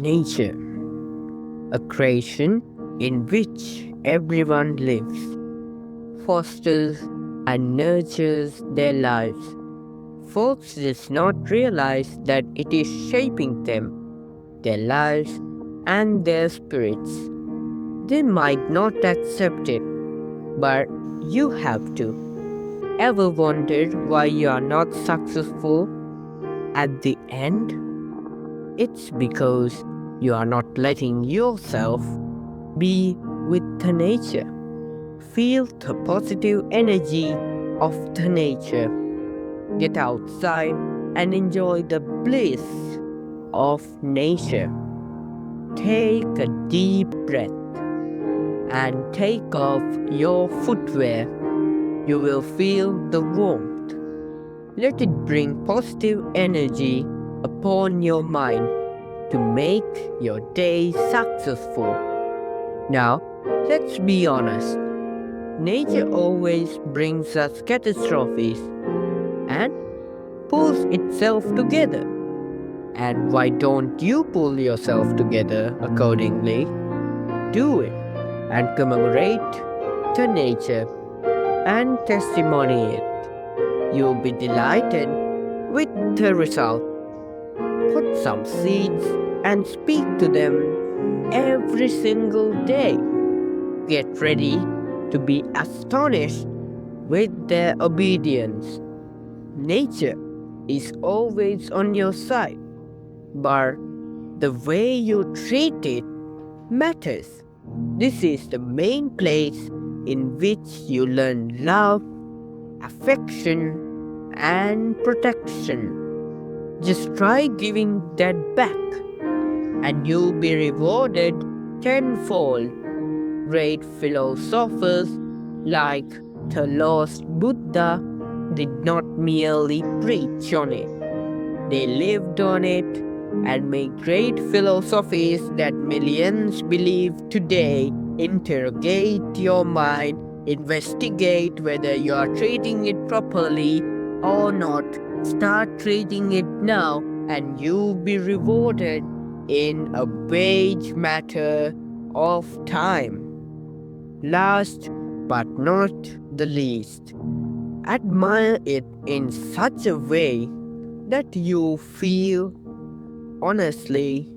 Nature, a creation in which everyone lives, fosters and nurtures their lives. Folks does not realize that it is shaping them, their lives and their spirits. They might not accept it, but you have to. Ever wondered why you are not successful at the end? It's because you are not letting yourself be with the nature. Feel the positive energy of the nature. Get outside and enjoy the bliss of nature. Take a deep breath and take off your footwear. You will feel the warmth. Let it bring positive energy upon your mind to make your day successful. Now, let's be honest. Nature always brings us catastrophes and pulls itself together. And why don't you pull yourself together accordingly? Do it and commemorate the nature and testimony it. You'll be delighted with the result. Put some seeds and speak to them every single day. Get ready to be astonished with their obedience. Nature is always on your side, but the way you treat it matters. This is the main place in which you learn love, affection, and protection. Just try giving that back, and you'll be rewarded tenfold. Great philosophers like the lost Buddha did not merely preach on it, they lived on it and made great philosophies that millions believe today. Interrogate your mind, investigate whether you are treating it properly or not. Start treating it now, and you'll be rewarded in a wage matter of time. Last but not the least, admire it in such a way that you feel honestly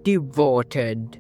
devoted.